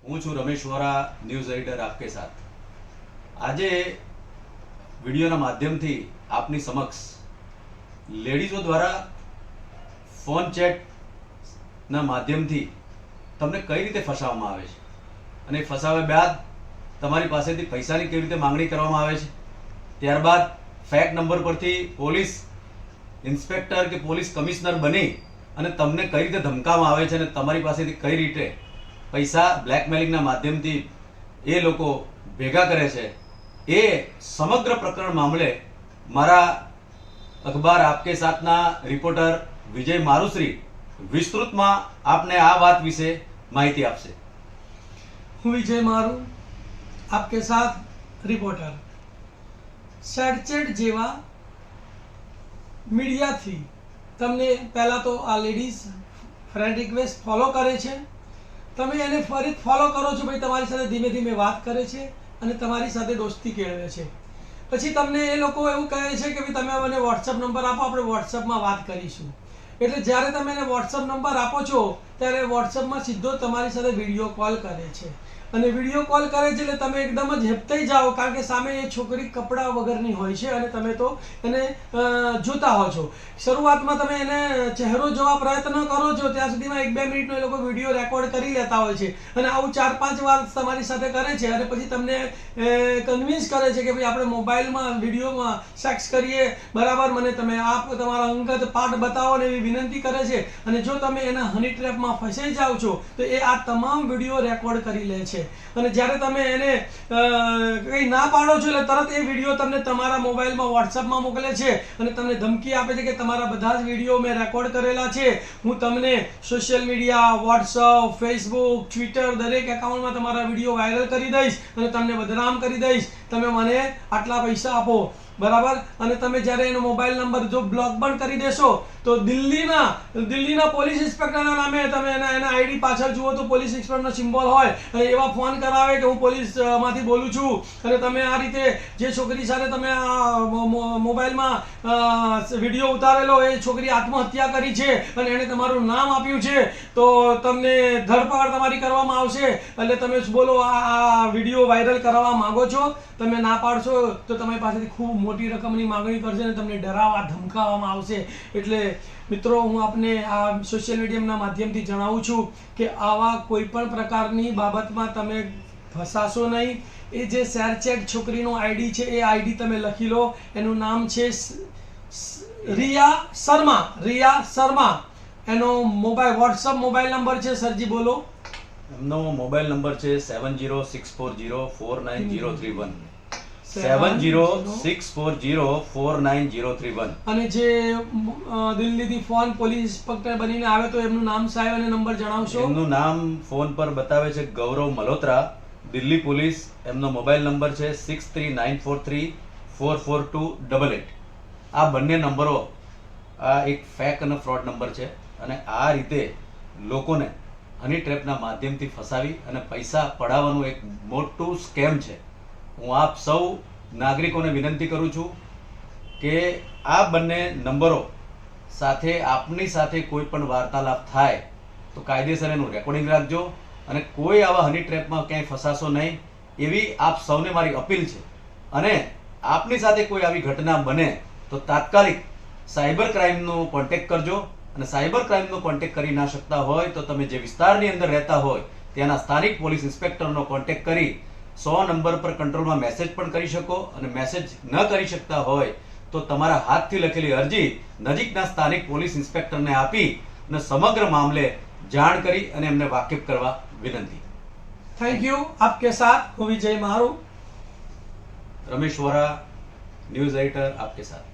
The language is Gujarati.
હું છું રમેશ વોરા, ન્યૂઝ એડિટર આપકે સાથ। આજે વિડીયોના માધ્યમથી આપની સમક્ષ લેડીઝો દ્વારા ફોન ચેટના માધ્યમથી તમને કઈ રીતે ફસાવવામાં આવે છે અને ફસાવ્યા બાદ તમારી પાસેથી પૈસાની કેવી રીતે માંગણી કરવામાં આવે છે, ત્યારબાદ ફેક નંબર પરથી પોલીસ ઇન્સ્પેક્ટર કે પોલીસ કમિશનર બની અને તમને કઈ રીતે ધમકાવવામાં આવે છે અને તમારી પાસેથી કઈ રીતે પૈસા બ્લેકમેલિંગના માધ્યમથી એ લોકો ભેગા કરે છે, એ સમગ્ર પ્રકરણ મામલે મારા અખબાર આપકે સાથના રિપોર્ટર વિજય મારુશ્રી વિસ્તૃતમાં આપને આ વાત વિશે માહિતી આપશે। હું વિજય મારુ, આપકે સાથ રિપોર્ટર। સેડચેટ જેવા મીડિયાથી તમને પહેલાં તો આ લેડીઝ ફ્રેન્ડ રિક્વેસ્ટ ફોલો કરે છે, તમે એને ફરી ફોલો કરો છો, ભાઈ તમારી સાથે ધીમે ધીમે વાત કરે છે અને તમારી સાથે દોસ્તી કેળવે છે। પછી તમને એ લોકો એવું કહે છે કે ભાઈ તમે મને વોટ્સઅપ નંબર આપો, આપણે વોટ્સઅપમાં વાત કરીશું। એટલે જ્યારે તમે એને વોટ્સઅપ નંબર આપો છો ત્યારે વોટ્સઅપમાં સીધો તમારી સાથે વિડીયો કોલ કરે છે અને વિડીયો કોલ કરે છે એટલે તમે એકદમ જ હેપતાઈ જાઓ, કારણ કે સામે એ છોકરી કપડાં વગરની હોય છે અને તમે તો એને જોતા હો છો। શરૂઆતમાં તમે એને ચહેરો જોવા પ્રયત્ન કરો છો ત્યાં સુધીમાં 1-2 મિનિટનો એ લોકો વિડીયો રેકોર્ડ કરી લેતા હોય છે અને આવું 4-5 વાર તમારી સાથે કરે છે અને પછી તમને કન્વિન્સ કરે છે કે ભાઈ આપણે મોબાઈલમાં વિડીયોમાં સેક્સ કરીએ, બરાબર, મને તમે આપ તમારા અંગત પાઠ બતાવો ને એવી વિનંતી કરે છે અને જો તમે એના હની ટ્રેપમાં ફસાઈ જાઓ છો તો એ આ તમામ વિડીયો રેકોર્ડ કરી લે છે અને જ્યારે તમે એને કંઈ ના પાડો છો એટલે તરત એ વિડીયો તમને તમારા મોબાઈલમાં વોટ્સઅપમાં મોકલે છે અને તમને ધમકી આપે છે કે તમારા બધા જ વિડીયો મેં રેકોર્ડ કરેલા છે, હું તમને social media, WhatsApp, Facebook, Twitter દરેક એકાઉન્ટમાં તમારા વિડીયો વાયરલ કરી દઈશ અને તમને બદનામ કરી દઈશ, તમે મને આટલા પૈસા આપો, બરાબર। અને તમે જ્યારે એનો મોબાઈલ નંબર જો બ્લોક પણ કરી દેશો તો દિલ્હીના પોલીસ ઇન્સ્પેક્ટરના નામે તમે એના આઈડી પાછળ જુઓ તો પોલીસ ઇન્સ્પેક્ટરનો સિમ્બોલ હોય અને એવા ફોન કરાવે કે હું પોલીસમાંથી બોલું છું અને તમે આ રીતે જે છોકરી સાથે તમે આ મોબાઈલમાં વિડીયો ઉતારેલો એ છોકરી આત્મહત્યા કરી છે અને એણે તમારું નામ આપ્યું છે તો તમને ધરપકડ તમારી કરવામાં આવશે। એટલે તમે બોલો આ વિડીયો વાયરલ કરવા માંગો છો, તમે ના પાડશો તો તમારી પાસેથી ખૂબ મોટી રકમની માગણી કરશે અને તમને ડરાવવા ધમકાવવામાં આવશે। એટલે મિત્રો, હું આપને આ સોશિયલ મીડિયાના માધ્યમથી જણાવું છું કે આવા કોઈ પણ પ્રકારની બાબતમાં તમે ફસાશો નહીં। એ જે શેરચેટ છોકરીનો આઈડી છે એ આઈડી તમે લખી લો, એનું નામ છે રિયા શર્મા, એનો વોટ્સઅપ મોબાઈલ નંબર છે, સરજી બોલો। એમનો મોબાઈલ નંબર છે 7064049031 7064049031 અને જે દિલ્હીથી ફોન પોલીસ ઇન્સ્પેક્ટર બનીને આવે તો એમનું નામ સાહેબ અને નંબર જણાવશો। એમનું નામ ફોન પર બતાવે છે ગૌરવ મલ્હોત્રા, દિલ્હી પોલીસ। એમનો મોબાઈલ નંબર છે 6394344288। આ બંને નંબરો આ એક ફેક અને ફ્રોડ નંબર છે અને આ રીતે લોકોને હની ટ્રેપના માધ્યમથી ફસાવી અને પૈસા પડાવવાનું એક મોટું સ્કેમ છે। હું આપ સૌ નાગરિકોને વિનંતી કરું છું કે આ બંને નંબરો સાથે આપની સાથે કોઈ પણ વાર્તાલાપ થાય તો કાયદેસર એનું રેકોર્ડિંગ રાખજો અને કોઈ આવા હની ટ્રેપમાં ક્યાંય ફસાશો નહીં, એવી આપ સૌને મારી અપીલ છે। અને આપની સાથે કોઈ આવી ઘટના બને તો તાત્કાલિક સાયબર ક્રાઇમનો કોન્ટેક્ટ કરજો અને સાયબર ક્રાઇમનો કોન્ટેક્ટ કરી ના શકતા હોય તો તમે જે વિસ્તારની અંદર રહેતા હોય ત્યાંના સ્થાનિક પોલીસ ઇન્સ્પેક્ટરનો કોન્ટેક્ટ કરી 100 નંબર પર કંટ્રોલમાં મેસેજ પણ કરી શકો અને મેસેજ ન કરી શકતા હોય તો તમારા હાથથી લખેલી અરજી નજીકના સ્થાનિક પોલીસ ઇન્સ્પેક્ટરને આપી અને સમગ્ર મામલે જાણ કરી અને એમને વાકેફ કરવા વિનંતી। Thank you. આપકે સાથ હું વિજય મારુ, રમેશ વોરા, ન્યૂઝ એડિટર આપકે સાથ।